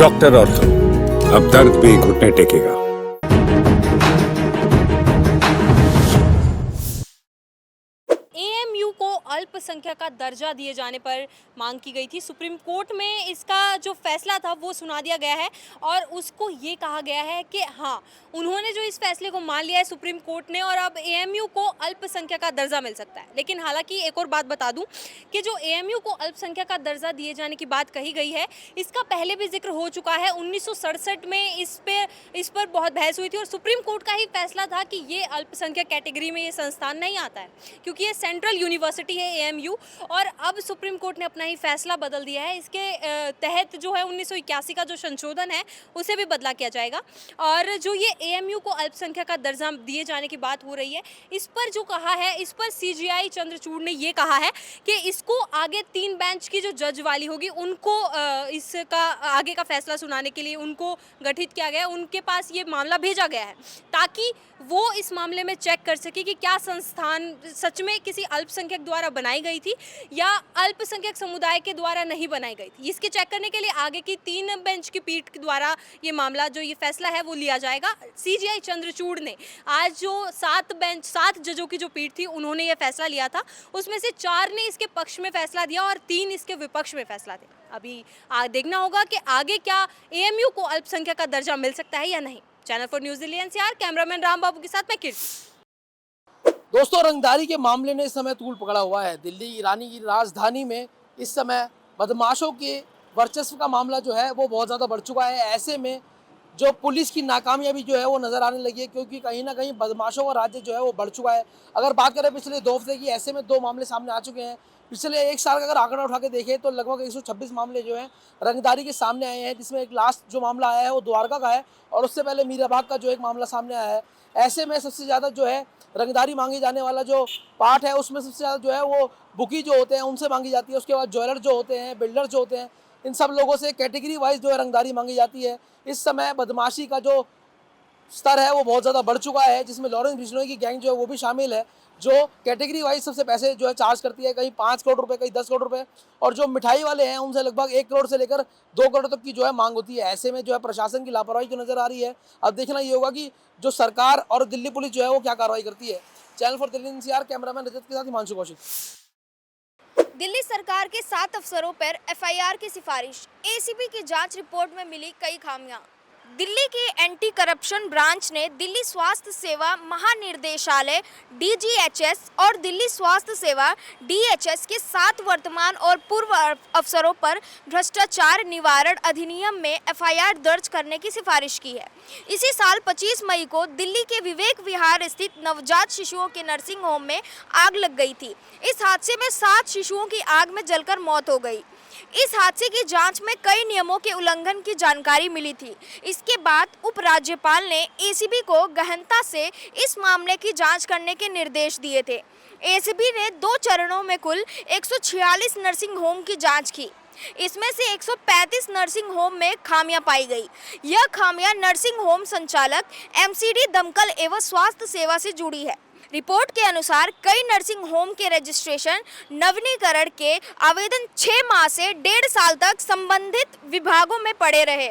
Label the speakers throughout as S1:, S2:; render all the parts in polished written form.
S1: Doctor ortho, अब दर्द भी घुटने टेकेगा।
S2: एएमयू को अल्पसंख्यक का दर्जा दिए जाने पर मांग की गई थी। सुप्रीम कोर्ट में इसका जो फैसला था वो सुना दिया गया है और उसको ये कहा गया है कि हाँ, उन्होंने जो इस फैसले को मान लिया है सुप्रीम कोर्ट ने और अब एएमयू को अल्पसंख्यक का दर्जा मिल सकता है। लेकिन हालांकि एक और बात बता दूं कि जो एएमयू को अल्पसंख्यक का दर्जा दिए जाने की बात कही गई है, इसका पहले भी जिक्र हो चुका है। 1967 में इस पर बहुत बहस हुई थी और सुप्रीम कोर्ट का ही फैसला था कि ये अल्पसंख्यक कैटेगरी में ये संस्थान नहीं आता है, क्योंकि ये सेंट्रल यूनिवर्सिटी है एएमयू। और अब सुप्रीम कोर्ट ने अपना ही फैसला बदल दिया है। इसके तहत जो है 1981 का जो संशोधन है उसे भी बदला किया जाएगा। और जो ये एएमयू को अल्पसंख्यक का दर्जा दिए जाने की बात हो रही है, इस पर जो कहा है, इस पर सीजीआई चंद्रचूड़ ने ये कहा है कि इसको आगे 3 बेंच की जो जज वाली होगी उनको इसका आगे का फैसला सुनाने के लिए उनको गठित किया गया है। उनके पास ये मामला भेजा गया है ताकि वो इस मामले में चेक कर सके कि क्या संस्थान सच में किसी अल्पसंख्यक द्वारा बनाई गई थी या अल्पसंख्यक समुदाय के द्वारा नहीं बनाई गई थी। इसके चेक करने के लिए आगे की 3 बेंच की पीठ के द्वारा ये मामला, जो ये फैसला है वो लिया जाएगा। सीजीआई चंद्रचूड़ ने आज जो 7 जजों की जो पीठ थी उन्होंने ये फैसला लिया था, उसमें से 4 ने इसके पक्ष में फैसला दिया और 3 इसके विपक्ष में फैसला दिया। अभी देखना होगा कि आगे क्या एएमयू को अल्पसंख्यक का दर्जा मिल सकता है या नहीं। Channel 4 news Delhi NCR, cameraman Ram Babu के साथ मैं कीर्ति।
S3: दोस्तों, रंगदारी के मामले ने इस समय तूल पकड़ा हुआ है। दिल्ली ईरानी की राजधानी में इस समय बदमाशों के वर्चस्व का मामला जो है वो बहुत ज़्यादा बढ़ चुका है। ऐसे में जो पुलिस की नाकामयाबी जो है वो नज़र आने लगी है, क्योंकि कहीं ना कहीं बदमाशों का राज्य जो है वो बढ़ चुका है। अगर बात करें पिछले 2 हफ्ते की, ऐसे में 2 मामले सामने आ चुके हैं। पिछले 1 साल का अगर आंकड़ा उठा के देखें तो लगभग 126 मामले जो हैं रंगदारी के सामने आए हैं, जिसमें एक लास्ट जो मामला आया है वो द्वारका का है और उससे पहले मीराबाग का जो एक मामला सामने आया है। ऐसे में सबसे ज़्यादा जो है रंगदारी मांगी जाने वाला जो पार्ट है उसमें सबसे ज़्यादा जो है वो बुकी जो होते हैं उनसे मांगी जाती है। उसके बाद ज्वेलर जो होते हैं, बिल्डर जो होते हैं, इन सब लोगों से कैटेगरी वाइज जो है रंगदारी मांगी जाती है। इस समय बदमाशी का जो स्तर है वो बहुत ज़्यादा बढ़ चुका है, जिसमें लॉरेंस बिश्नोई की गैंग जो है वो भी शामिल है, जो कैटेगरी वाइज सबसे पैसे जो है चार्ज करती है। कहीं 5 करोड़ रुपए, कहीं 10 करोड़ रुपए, और जो मिठाई वाले हैं उनसे लगभग 1 करोड़ से लेकर 2 करोड़ तक की जो है मांग होती है। ऐसे में जो है प्रशासन की लापरवाही जो नजर आ रही है। अब देखना ये होगा कि जो सरकार और दिल्ली पुलिस जो है वो क्या कार्रवाई करती है। चैनल 4 दिल्ली एनसीआर, कैमरामैन रजत के साथ हिमांशु कौशिक।
S4: दिल्ली सरकार के 7 अफसरों पर एफआईआर की सिफारिश। एसीबी की जांच रिपोर्ट में मिली कई खामियां। दिल्ली के एंटी करप्शन ब्रांच ने दिल्ली स्वास्थ्य सेवा महानिर्देशालय डीजीएचएस और दिल्ली स्वास्थ्य सेवा डीएचएस के 7 वर्तमान और पूर्व अफसरों पर भ्रष्टाचार निवारण अधिनियम में एफआईआर दर्ज करने की सिफारिश की है। इसी साल 25 मई को दिल्ली के विवेक विहार स्थित नवजात शिशुओं के नर्सिंग होम में आग लग गई थी। इस हादसे में 7 शिशुओं की आग में जलकर मौत हो गई। इस हादसे की जांच में कई नियमों के उल्लंघन की जानकारी मिली थी। इसके बाद उपराज्यपाल ने एसीबी को गहनता से इस मामले की जांच करने के निर्देश दिए थे। एसीबी ने 2 चरणों में कुल 146 नर्सिंग होम की जांच की। इसमें से 135 नर्सिंग होम में खामियां पाई गई। यह खामियां नर्सिंग होम संचालक एमसीडी दमकल एवं स्वास्थ्य सेवा से जुड़ी है। रिपोर्ट के अनुसार कई नर्सिंग होम के रजिस्ट्रेशन नवीनीकरण के आवेदन 6 माह से 1.5 साल तक संबंधित विभागों में पड़े रहे।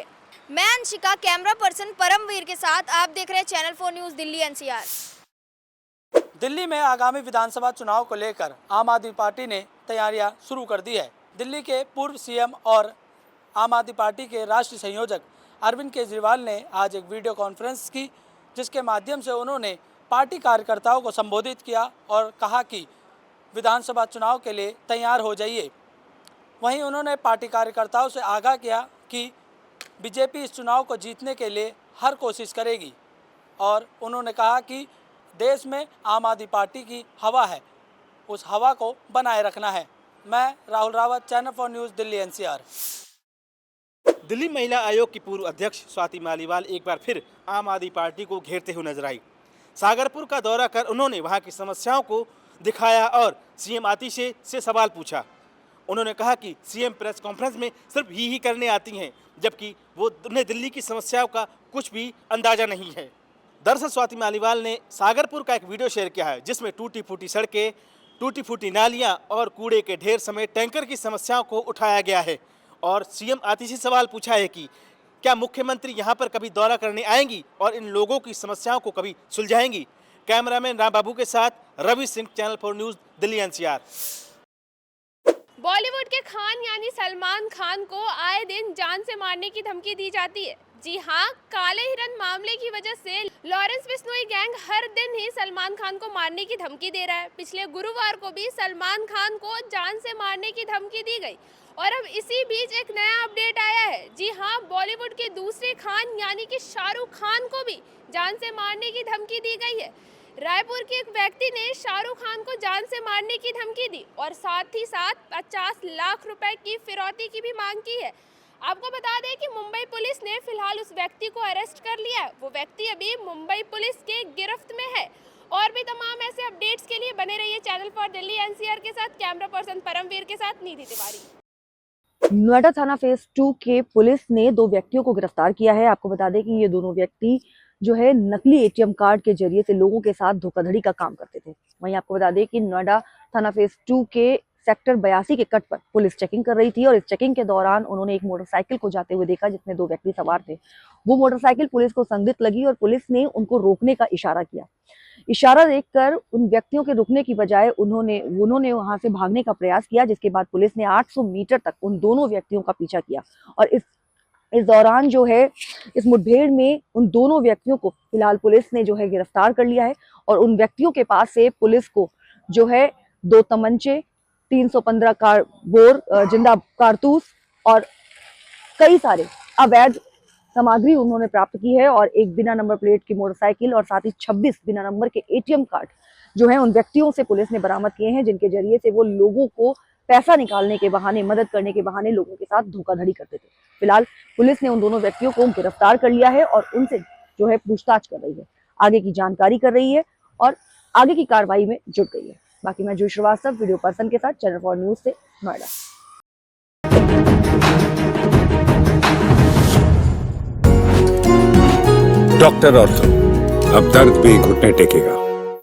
S4: मैं अंशिका, कैमरा पर्सन परमवीर के साथ, आप देख रहे हैं channel 4 news Delhi NCR.
S5: Delhi में आगामी विधानसभा चुनाव को लेकर आम आदमी पार्टी ने तैयारियां शुरू कर दी है। दिल्ली के पूर्व सीएम और आम आदमी पार्टी के राष्ट्रीय संयोजक अरविंद केजरीवाल ने आज एक वीडियो कॉन्फ्रेंस की, जिसके माध्यम से उन्होंने पार्टी कार्यकर्ताओं को संबोधित किया और कहा कि विधानसभा चुनाव के लिए तैयार हो जाइए। वहीं उन्होंने पार्टी कार्यकर्ताओं से आगाह किया कि बीजेपी इस चुनाव को जीतने के लिए हर कोशिश करेगी और उन्होंने कहा कि देश में आम आदमी पार्टी की हवा है, उस हवा को बनाए रखना है। मैं Rahul Rawat, channel 4 news Delhi NCR.
S6: Delhi महिला आयोग की पूर्व अध्यक्ष स्वाति मालीवाल एक बार फिर आम आदमी पार्टी को घेरते हुए नजर आई। सागरपुर का दौरा कर उन्होंने वहां की समस्याओं को दिखाया और सीएम आतिशी से सवाल पूछा। उन्होंने कहा कि सीएम प्रेस कॉन्फ्रेंस में सिर्फ ही करने आती हैं, जबकि उन्हें दिल्ली की समस्याओं का कुछ भी अंदाजा नहीं है। दरअसल स्वाति मालीवाल ने सागरपुर का एक वीडियो शेयर किया है, जिसमें टूटी फूटी सड़कें, टूटी फूटी नालियां और कूड़े के ढेर समेत टैंकर की समस्याओं को उठाया गया है और सीएम आतिशी से सवाल पूछा है कि क्या मुख्यमंत्री यहाँ पर कभी दौरा करने आएंगी और इन लोगों की समस्याओं को कभी सुलझाएंगी? कैमरामैन राम बाबू के साथ Ravi Singh, channel 4 news, Delhi NCR.
S7: Bollywood के खान यानी सलमान खान को आए दिन जान से मारने की धमकी दी जाती है। जी हाँ, काले हिरन मामले की वजह से लॉरेंस बिश्नोई गैंग हर दिन ही सलमान खान को मारने की धमकी दे रहा है। पिछले गुरुवार को भी सलमान खान को जान से मारने की धमकी दी गई और अब इसी बीच एक नया अपडेट आया है। जी हाँ, बॉलीवुड के दूसरे खान यानी कि शाहरुख खान को भी जान से मारने की धमकी दी गई है। रायपुर के एक व्यक्ति ने शाहरुख खान को जान से मारने की धमकी दी और साथ ही साथ 50 लाख रुपए की फिरौती की भी मांग की है। आपको बता दें कि मुंबई पुलिस ने फिलहाल उस व्यक्ति को अरेस्ट कर लिया है। वो व्यक्ति अभी मुंबई पुलिस के गिरफ्त में है। और भी तमाम ऐसे अपडेट्स के लिए बने रहिए चैनल 4 दिल्ली एनसीआर के साथ। कैमरा पर्सन परमवीर के साथ निधि तिवारी।
S8: नोएडा थाना फेज 2 के पुलिस ने 2 व्यक्तियों को गिरफ्तार किया है। आपको बता दें कि ये दोनों व्यक्ति जो है नकली एटीएम कार्ड के जरिए से लोगों के साथ धोखाधड़ी का काम करते थे। वहीं आपको बता दें कि नोएडा थाना फेज 2 के सेक्टर 82 के कट पर पुलिस चेकिंग कर रही थी और इस चेकिंग के दौरान उन्होंने एक मोटरसाइकिल को जाते हुए देखा जिसमें 2 व्यक्ति सवार थे। वो मोटरसाइकिल पुलिस को संदिग्ध लगी और पुलिस ने उनको रोकने का इशारा किया। इशारा देखकर उन व्यक्तियों के रुकने की बजाय उन्होंने वहां से भागने का प्रयास किया, जिसके बाद पुलिस ने 800 मीटर तक उन दोनों व्यक्तियों का पीछा किया और इस दौरान जो है इस मुठभेड़ में उन दोनों व्यक्तियों को फिलहाल पुलिस ने जो है गिरफ्तार कर लिया है और उन व्यक्तियों के पास से पुलिस को जो है 2 तमंचे, 315 बोर जिंदा कारतूस और कई सारे अवैध सामग्री उन्होंने प्राप्त की है और एक बिना नंबर प्लेट की मोटरसाइकिल और साथ ही 26 बिना नंबर के एटीएम कार्ड जो है उन व्यक्तियों से पुलिस ने बरामद किए हैं, जिनके जरिए से वो लोगों को पैसा निकालने के बहाने, मदद करने के बहाने लोगों के साथ धोखाधड़ी करते थे। फिलहाल पुलिस ने उन दोनों व्यक्तियों को गिरफ्तार कर लिया है और उनसे जो है पूछताछ कर रही है, आगे की जानकारी कर रही है और आगे की कार्रवाई में जुट गई है। बाकी मैं जूही श्रीवास्तव, वीडियो पर्सन के साथ, चैनल 4 न्यूज़ से नोएडा।
S1: डॉक्टर ऑर्थो, अब दर्द भी घुटने टेकेगा।